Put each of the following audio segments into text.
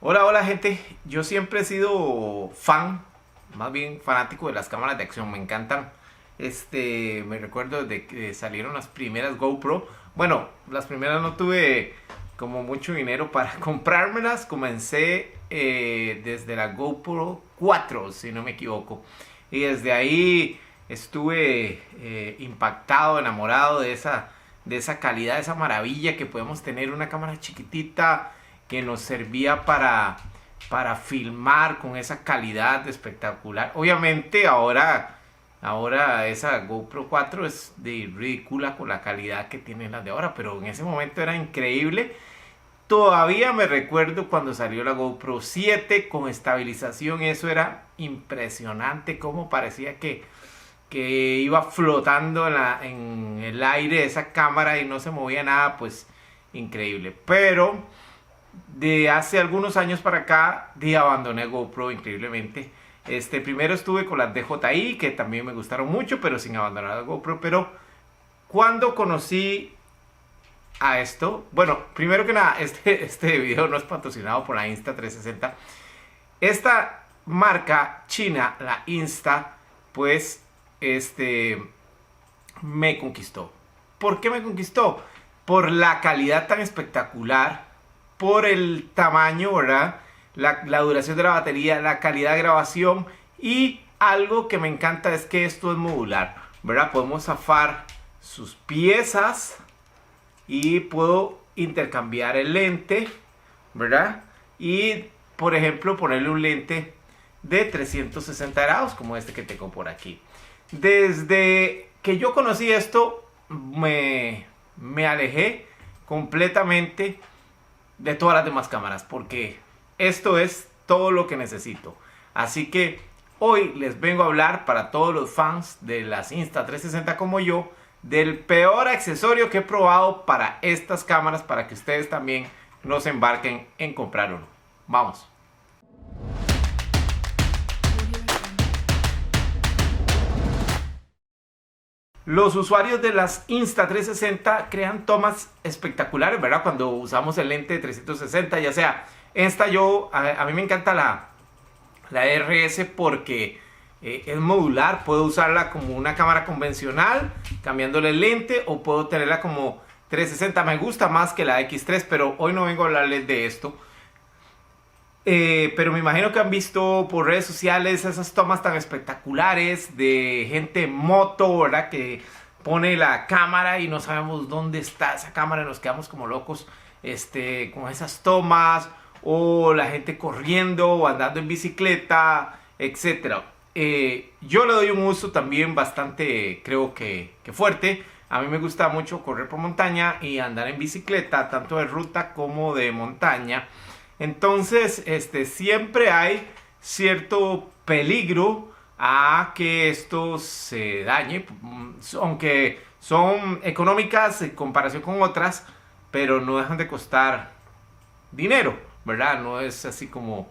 Hola, hola gente. Yo siempre he sido fan, más bien fanático de las cámaras de acción. Me encantan. Me recuerdo de que salieron las primeras GoPro. Bueno, las primeras no tuve como mucho dinero para comprármelas. Comencé desde la GoPro 4, si no me equivoco. Y desde ahí estuve impactado, enamorado de esa calidad, de esa maravilla que podemos tener una cámara chiquitita que nos servía para filmar con esa calidad espectacular. Obviamente ahora esa GoPro 4 es de ridícula con la calidad que tienen las de ahora, pero en ese momento era increíble. Todavía me recuerdo cuando salió la GoPro 7 con estabilización, eso era impresionante, como parecía que iba flotando en el aire esa cámara y no se movía nada, pues increíble. Pero de hace algunos años para acá, abandoné GoPro increíblemente. Primero estuve con las DJI, que también me gustaron mucho, pero sin abandonar la GoPro. Pero cuando conocí a esto, bueno, primero que nada, este video no es patrocinado por la Insta360. Esta marca china, la Insta, pues, me conquistó. ¿Por qué me conquistó? Por la calidad tan espectacular, por el tamaño, ¿verdad? La duración de la batería, la calidad de grabación, y algo que me encanta es que esto es modular, ¿verdad? Podemos zafar sus piezas y puedo intercambiar el lente, ¿verdad? Y, por ejemplo, ponerle un lente de 360 grados como este que tengo por aquí. Desde que yo conocí esto, me alejé completamente de todas las demás cámaras, porque esto es todo lo que necesito. Así que hoy les vengo a hablar, para todos los fans de las Insta360 como yo, del peor accesorio que he probado para estas cámaras, para que ustedes también no se embarquen en comprar uno. Vamos. Los usuarios de las Insta360 crean tomas espectaculares, ¿verdad? Cuando usamos el lente de 360, ya sea a mí me encanta la RS porque es modular. Puedo usarla como una cámara convencional, cambiándole el lente, o puedo tenerla como 360. Me gusta más que la X3, pero hoy no vengo a hablarles de esto. Pero me imagino que han visto por redes sociales esas tomas tan espectaculares de gente en moto, ¿verdad? Que pone la cámara y no sabemos dónde está esa cámara y nos quedamos como locos con esas tomas. O la gente corriendo o andando en bicicleta, etcétera. Yo le doy un uso también bastante, creo que fuerte. A mí me gusta mucho correr por montaña y andar en bicicleta, tanto de ruta como de montaña. Entonces, siempre hay cierto peligro a que esto se dañe, aunque son económicas en comparación con otras, pero no dejan de costar dinero, ¿verdad? No es así como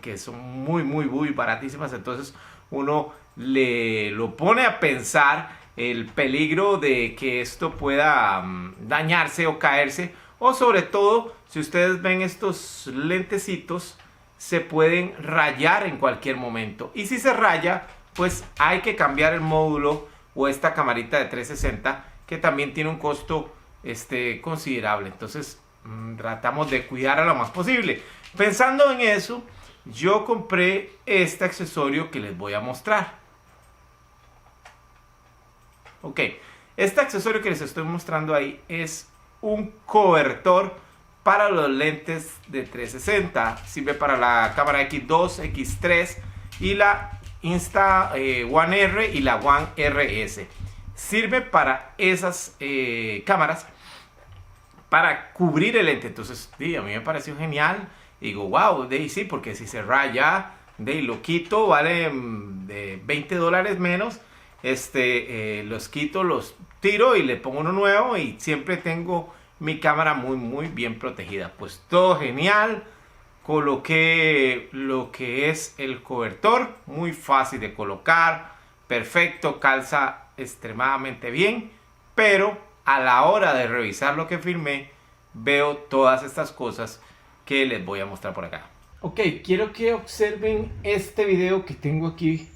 que son muy baratísimas. Entonces uno lo pone a pensar el peligro de que esto pueda dañarse o caerse. O sobre todo, si ustedes ven estos lentecitos, se pueden rayar en cualquier momento. Y si se raya, pues hay que cambiar el módulo o esta camarita de 360, que también tiene un costo considerable. Entonces tratamos de cuidar a lo más posible. Pensando en eso, yo compré este accesorio que les voy a mostrar. Ok, este accesorio que les estoy mostrando ahí es un cobertor para los lentes de 360. Sirve para la cámara X2, X3 y la Insta One R y la One RS. Sirve para esas cámaras, para cubrir el lente. Entonces, a mí me pareció genial. Digo, wow, sí, porque si se raya, lo quito, vale de $20 menos. Los quito, los tiro y le pongo uno nuevo, y siempre tengo mi cámara muy bien protegida. Pues todo genial. Coloqué lo que es el cobertor, muy fácil de colocar, perfecto, calza extremadamente bien. Pero a la hora de revisar lo que filmé, veo todas estas cosas que les voy a mostrar por acá. Ok, quiero que observen este video que tengo aquí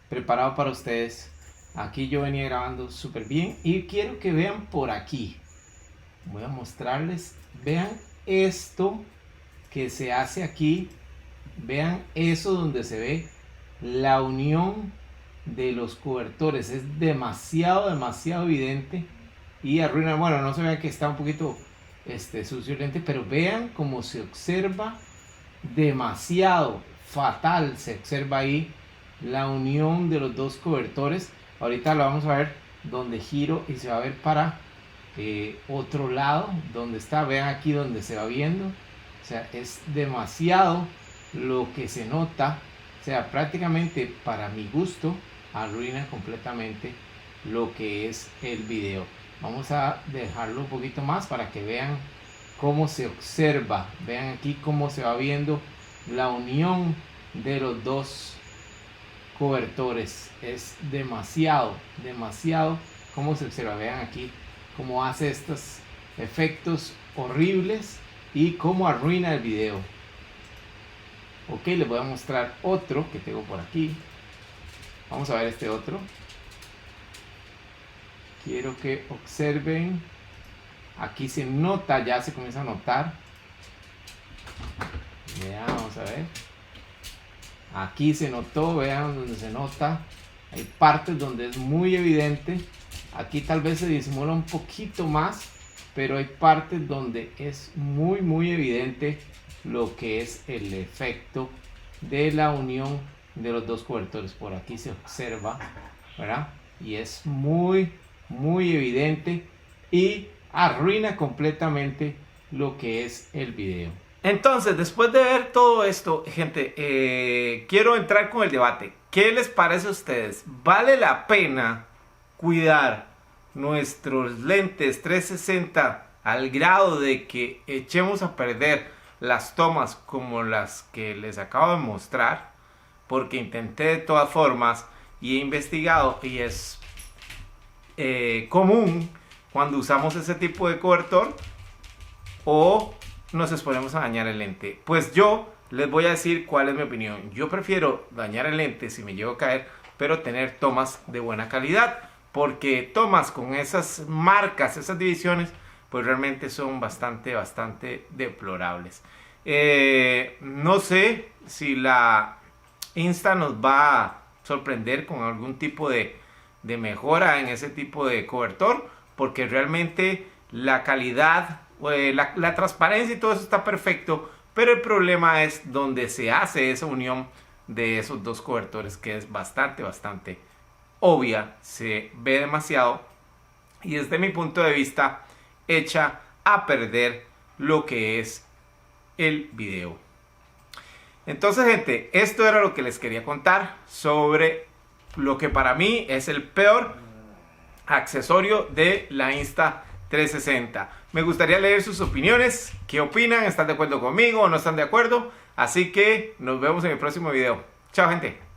preparado para ustedes. Aquí yo venía grabando súper bien y quiero que vean por aquí. Voy a mostrarles, vean esto que se hace aquí. Vean eso donde se ve la unión de los cobertores. Es demasiado evidente y arruina. Bueno, no se ve que está un poquito sucio el lente, pero vean cómo se observa demasiado fatal. Se observa ahí la unión de los dos cobertores. Ahorita lo vamos a ver donde giro y se va a ver para otro lado donde está. Vean aquí donde se va viendo. O sea, es demasiado lo que se nota. O sea, prácticamente para mi gusto arruina completamente lo que es el video. Vamos a dejarlo un poquito más para que vean cómo se observa. Vean aquí cómo se va viendo la unión de los dos cobertores. Es demasiado cómo se observa. Vean aquí cómo hace estos efectos horribles y cómo arruina el video. Ok, les voy a mostrar otro que tengo por aquí. Vamos a ver este otro. Quiero que observen. Aquí se nota, ya se comienza a notar. Vean, vamos a ver. Aquí se notó, vean donde se nota. Hay partes donde es muy evidente. Aquí tal vez se disimula un poquito más, pero hay partes donde es muy evidente lo que es el efecto de la unión de los dos cobertores. Por aquí se observa, ¿verdad? Y es muy evidente y arruina completamente lo que es el video. Entonces, después de ver todo esto, gente, quiero entrar con el debate. ¿Qué les parece a ustedes? ¿Vale la pena cuidar nuestros lentes 360 al grado de que echemos a perder las tomas como las que les acabo de mostrar? Porque intenté de todas formas y he investigado y es común cuando usamos ese tipo de cobertor o nos exponemos a dañar el lente. Pues yo les voy a decir cuál es mi opinión. Yo prefiero dañar el lente si me llego a caer, pero tener tomas de buena calidad, porque tomas con esas marcas, esas divisiones, pues realmente son bastante deplorables. No sé si la Insta nos va a sorprender con algún tipo de mejora en ese tipo de cobertor, porque realmente la calidad, la transparencia y todo eso está perfecto, pero el problema es donde se hace esa unión de esos dos cobertores, que es bastante obvia, se ve demasiado y desde mi punto de vista echa a perder lo que es el video. Entonces, gente, esto era lo que les quería contar sobre lo que para mí es el peor accesorio de la Insta360. Me gustaría leer sus opiniones. ¿Qué opinan? ¿Están de acuerdo conmigo o no están de acuerdo? Así que nos vemos en el próximo video. Chao, gente.